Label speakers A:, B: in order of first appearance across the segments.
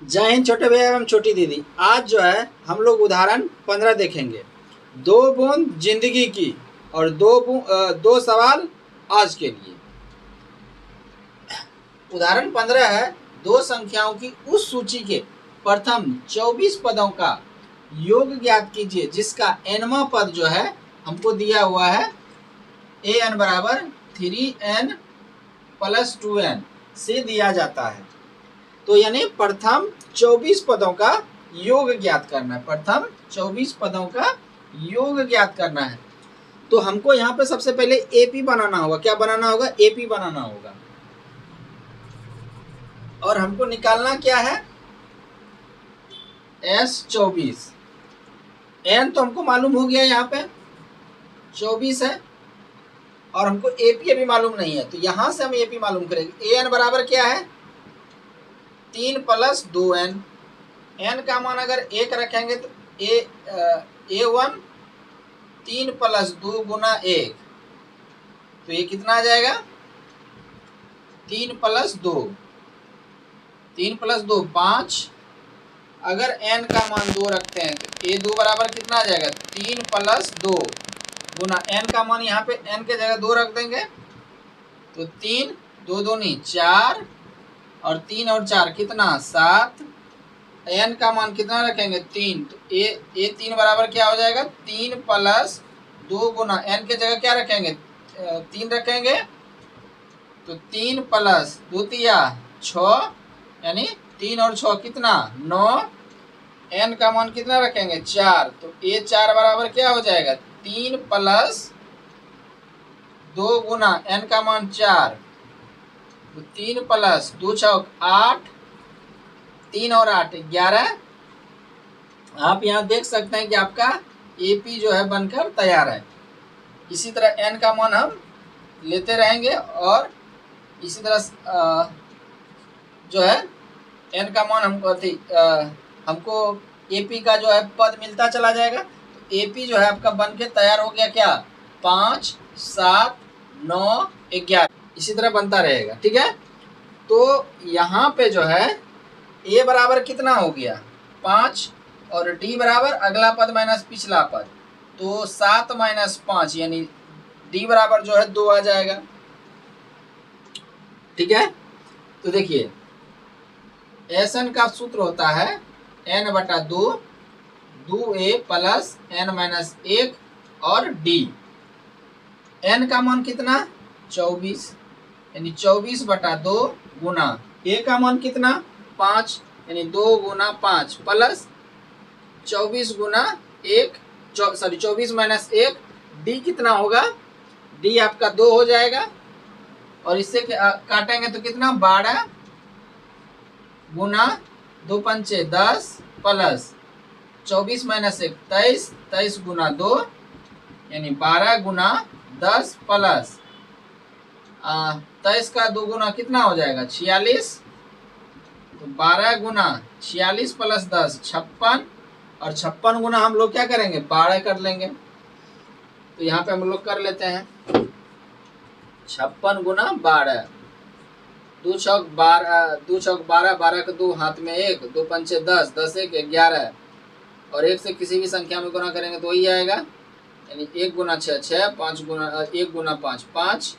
A: जय हिंद छोटे भैया एवं छोटी दीदी। आज जो है हम लोग उदाहरण 15 देखेंगे। दो बूंद जिंदगी की और दो सवाल आज के लिए। उदाहरण 15 है, दो संख्याओं की उस सूची के प्रथम 24 पदों का योग ज्ञात कीजिए जिसका nवां पद जो है हमको दिया हुआ है an बराबर 3n प्लस 2n से दिया जाता है। तो यानी प्रथम 24 पदों का योग ज्ञात करना है। प्रथम 24 पदों का योग ज्ञात करना है। तो हमको यहाँ पे सबसे पहले एपी बनाना होगा। क्या बनाना होगा? एपी बनाना होगा। और हमको निकालना क्या है? S24। n तो हमको मालूम हो गया, यहाँ पे 24 है और हमको एपी अभी मालूम नहीं है, तो यहां से हम एपी मालूम करेंगे। an बराबर क्या है? 3 प्लस 2n। n का मान अगर 1 रखेंगे तो a1 3 प्लस 2 गुना 1, तो ये कितना आ जाएगा? 3 प्लस 2, 3 प्लस 2 5। अगर n का मान 2 रखते हैं तो a2 बराबर कितना आ जाएगा? 3 प्लस 2 गुना n का मान यहाँ पे n के जगह 2 रख देंगे तो 3 2 दूनी 4 और 3 और 4 कितना? 7। n का मान कितना रखेंगे? 3। तो ए 3 बराबर क्या हो जाएगा? 3 प्लस 2 गुना n के जगह क्या रखेंगे? 3 रखेंगे तो 3 प्लस 2 तिया 6, यानी 3 और 6 कितना? 9। n का मान कितना रखेंगे? 4। तो ए 4 बराबर क्या हो जाएगा? 3 प्लस 2 गुना n का मान 4, तो 3 प्लस 2 चौक 8, 3 और 8 11। आप यहाँ देख सकते हैं कि आपका एपी जो है बनकर तैयार है। इसी तरह n का मान हम लेते रहेंगे और इसी तरह जो है n का मान हमको एपी का जो है पद मिलता चला जाएगा। तो एपी जो है आपका बन के तैयार हो गया। क्या? 5 7 9 11 इसी तरह बनता रहेगा। ठीक है, तो यहाँ पे जो है a बराबर कितना हो गया? 5 और d बराबर अगला पद माइनस पिछला पद, तो 7 माइनस 5 यानी d बराबर जो है 2 आ जाएगा। ठीक है, तो देखिए Sn का सूत्र होता है n बटा 2, 2a प्लस n माइनस 1 और d। n का मान कितना? 24, यानी 24 बटा 2 गुना a का मान कितना? 5, यानी 2 गुना 5 प्लस 24 गुना 1 24 माइनस 1। d कितना होगा? d आपका 2 हो जाएगा और इससे काटेंगे तो कितना? 12 गुना 2 पंचे 10 प्लस 24 माइनस 1 23, 23 गुना 2 यानी 12 गुना 10 प्लस 23 का 2 गुना कितना हो जाएगा? 46। तो 12 गुना 46 प्लस 10 56, और 56 गुना हम लोग क्या करेंगे? 12 कर लेंगे। तो यहाँ पे हम लोग कर लेते हैं 56 गुना 12, 2 चौक 12, 2 चौक 12, 12 का 2 हाथ में 1, 2 पंचे 10, 10 1 11, और 1 से किसी भी संख्या में गुना करेंगे तो वही आएगा, यानी 1 गुना 6 6, 5 गुना 1 गुना 5 5।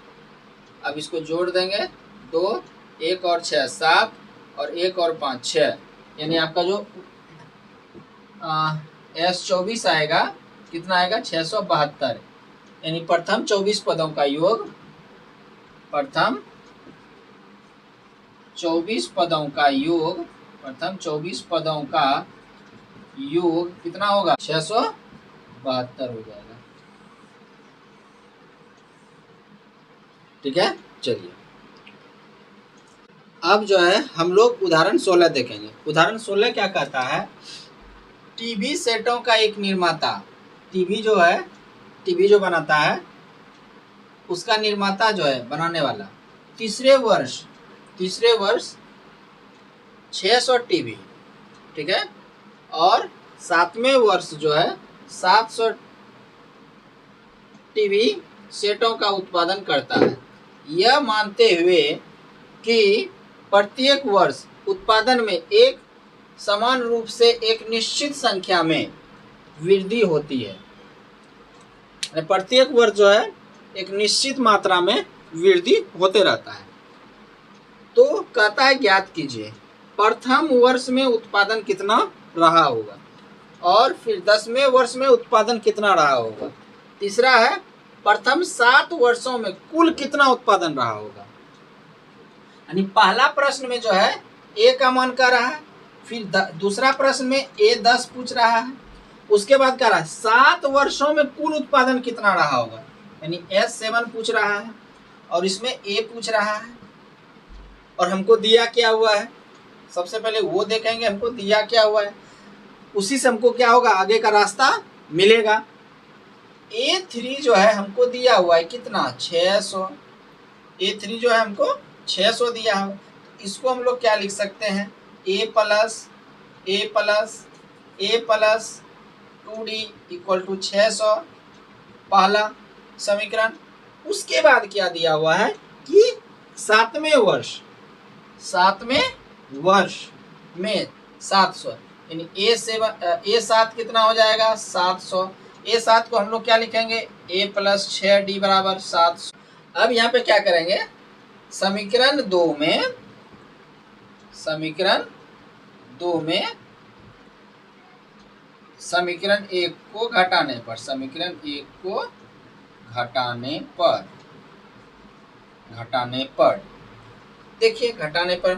A: अब इसको जोड़ देंगे 2 1 और 6 7 और 1 और 5 6, यानी आपका जो S24 आएगा कितना आएगा? 672, यानी प्रथम 24 पदों का योग, प्रथम 24 पदों का योग, प्रथम 24 पदों का योग कितना होगा? 672 हो जाएगा। ठीक है, चलिए अब जो है हम लोग उदाहरण 16 देखेंगे। उदाहरण 16 क्या कहता है? टीवी सेटों का एक निर्माता, टीवी जो बनाता है उसका निर्माता जो है बनाने वाला, तीसरे वर्ष 600 टीवी, ठीक है, और 7वें वर्ष जो है 700 टीवी सेटों का उत्पादन करता है, यह मानते हुए कि प्रत्येक वर्ष उत्पादन में एक समान रूप से एक निश्चित संख्या में वृद्धि होती है। प्रत्येक वर्ष जो है एक निश्चित मात्रा में वृद्धि होते रहता है। तो कहता है ज्ञात कीजिए प्रथम वर्ष में उत्पादन कितना रहा होगा, और फिर 10वें वर्ष में उत्पादन कितना रहा होगा। तीसरा है प्रथम 7 वर्षों में कुल कितना उत्पादन रहा होगा। यानी पहला प्रश्न में जो है ए का मान कह रहा है, फिर दूसरा प्रश्न में ए 10 पूछ रहा है, उसके बाद कह रहा है 7 वर्षों में कुल उत्पादन कितना रहा होगा, यानी एस 7 पूछ रहा है और इसमें ए पूछ रहा है। और हमको दिया क्या हुआ है, सबसे पहले वो देखेंगे हमको दिया क्या हुआ है, उसी से हमको क्या होगा आगे का रास्ता मिलेगा। A3 जो है हमको दिया हुआ है कितना 600, A3 जो है हमको 600 दिया है। इसको हम लोग क्या लिख सकते हैं a plus 2d equal to 600 पहला समीकरण। उसके बाद क्या दिया हुआ है कि 7वें वर्ष में 700, यानी A7 कितना हो जाएगा 700। A7 को हम लोग क्या लिखेंगे a प्लस 6d बराबर 700। अब यहाँ पे क्या करेंगे समीकरण 2 में समीकरण 1 को घटाने पर देखिए घटाने पर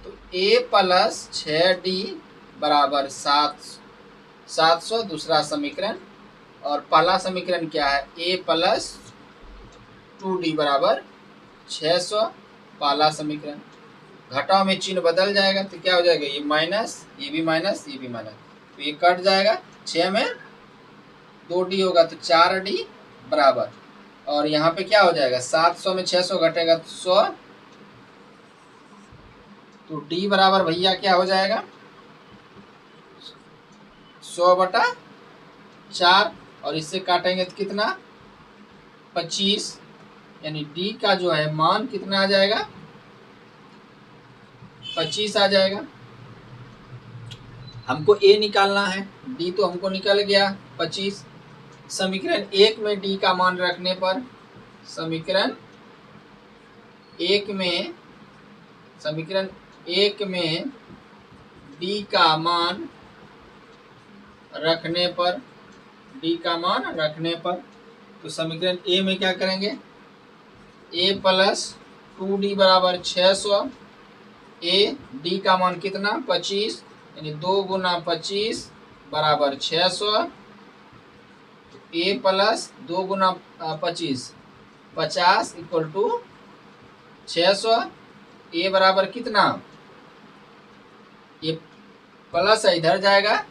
A: तो a प्लस 6d बराबर 700 दूसरा समीकरण, और पहला समीकरण क्या है a प्लस 2d बराबर 600 पहला समीकरण। घटाओ में चिन्ह बदल जाएगा तो क्या हो जाएगा ये माइनस, ये भी माइनस, ये भी माइनस, तो ये कट जाएगा। 6 में 2d होगा तो 4d बराबर, और यहाँ पे क्या हो जाएगा 700 में 600 घटेगा तो 100, तो d बराबर भैया क्या हो जाएगा 100/4, और इससे काटेंगे तो कितना 25, यानी d का जो है मान कितना आ जाएगा 25 आ जाएगा। हमको a निकालना है, d तो हमको निकल गया 25। समीकरण 1 में d का मान रखने पर समीकरण 1 में d का मान रखने पर तो समीकरण a में क्या करेंगे a प्लस 2d बराबर 600, d का मान कितना 25, यानी 2 गुना 25 बराबर 600, a प्लस 2 गुना 25 50 इक्वल टू 600। a बराबर कितना, ये प्लस इधर जाएगा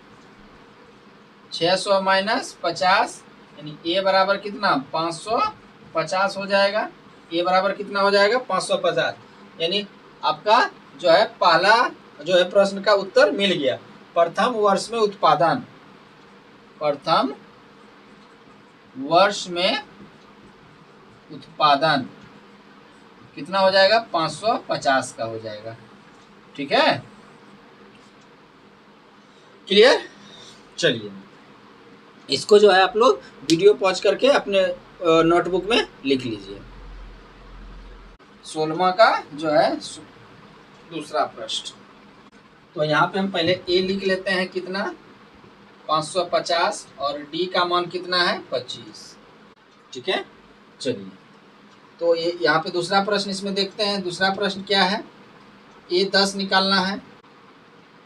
A: 600 माइनस 50, यानी a बराबर कितना 550 हो जाएगा। a बराबर कितना हो जाएगा 550, यानी आपका जो है पहला जो है प्रश्न का उत्तर मिल गया। प्रथम वर्ष में उत्पादन कितना हो जाएगा 550 का हो जाएगा। ठीक है, क्लियर। चलिए इसको जो है आप लोग वीडियो पॉज करके अपने नोटबुक में लिख लीजिए। 16वां का जो है दूसरा प्रश्न, तो यहाँ पे हम पहले a लिख लेते हैं कितना 550, और d का मान कितना है 25। ठीक है, चलिए तो ये यहाँ पे दूसरा प्रश्न इसमें देखते हैं। दूसरा प्रश्न क्या है a 10 निकालना है,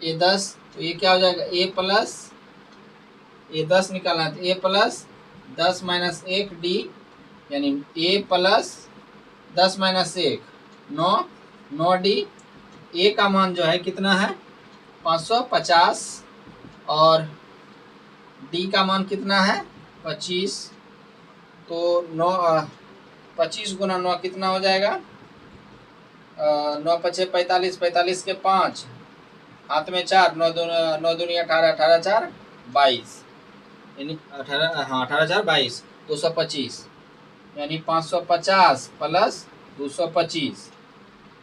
A: a 10, तो ये क्या हो जाएगा a प्लस a 10 निकालना है तो a प्लस 10 माइनस 1 d, यानी a plus 10 minus 1 9d। a का मान जो है कितना है 550, और d का मान कितना है 25, तो 25 गुना 9 कितना हो जाएगा 9 पचे 45, 45 के 5 हाथ में 4, 9 दूनी 18, 18 4 22, यानी 18 4 22, 225, यानी 550 प्लस 225,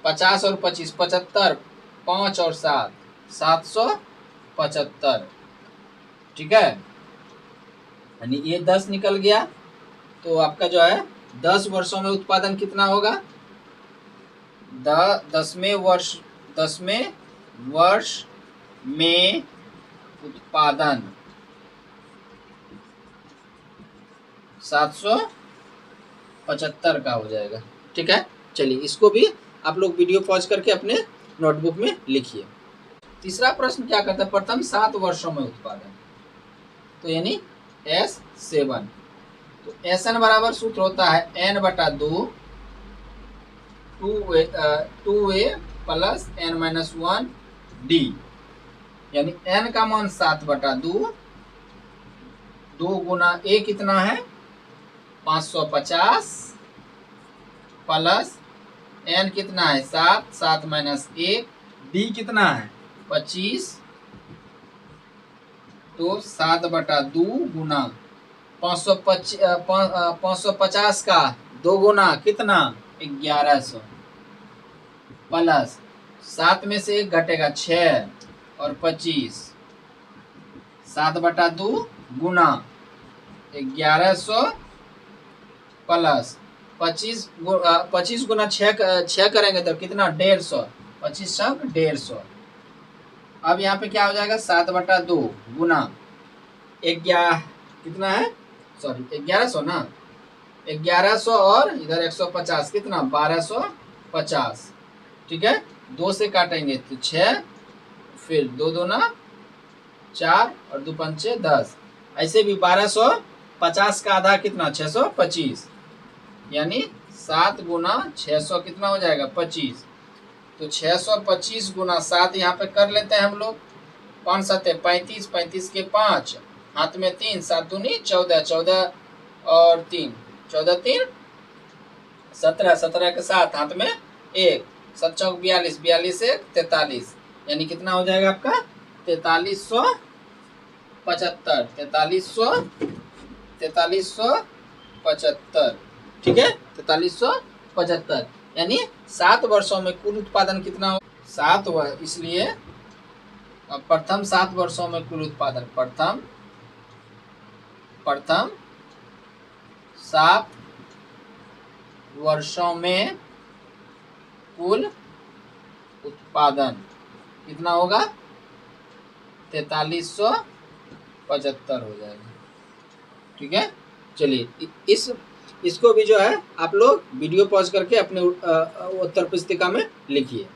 A: 50 और 25 75, 5 और 7 775, ठीक है। यानी ये 10 निकल गया, तो आपका जो है 10 वर्षों में उत्पादन कितना होगा? 10वें वर्ष में उत्पादन 775 का हो जाएगा, ठीक है। चलिए इसको भी आप लोग वीडियो पॉज करके अपने नोटबुक में लिखिए। तीसरा प्रश्न क्या कहता है? प्रथम 7 वर्षों में उत्पादन, तो यानी S7, तो SN बराबर सूत्र होता है N/2 2A plus N-1 D, यानी N का मान 7/2, 2 गुना A कितना है 550 प्लस N कितना है 7, 7 माइनस 1, D कितना है 25, तो 7/2 गुना 550 का 2 गुना कितना 1100 प्लस 7 में से 1 घटेगा 6 और 25, 7/2 गुना 1100 प्लस 25 गुना 6 करेंगे तो कितना 150, 25 सब 150। अब यहाँ पे क्या हो जाएगा 7/2 गुना 11 कितना है, सॉरी 1100 ना, 1100 और इधर 150 कितना 1250, ठीक है। 2 से काटेंगे तो 6, फिर 2 दूना 4 और 2 पंचे 10, ऐसे भी 1250 का आधा कितना 625, यानी 7 गुना 600 कितना हो जाएगा 25, तो 625 गुना 7 यहाँ पे कर लेते हैं हम लोग। 5 7 35, 35 के 5, हाथ में 3, 7 दूनी 14, 14 और 3, 14 3 17, 17 के 7 हाथ में 1, 7 चौक 42, 42 से 43, यानी कितना हो जाएगा आपका 4375, 4375, ठीक है 4375, यानी 7 वर्षों में कुल उत्पादन कितना हो 7 इसलिए प्रथम 7 वर्षों में कुल उत्पादन, प्रथम 7 वर्षों में कुल उत्पादन कितना होगा 4375 हो जाएगा, ठीक है। चलिए इसको भी जो है आप लोग वीडियो पॉज करके अपने उत्तर पुस्तिका में लिखिए।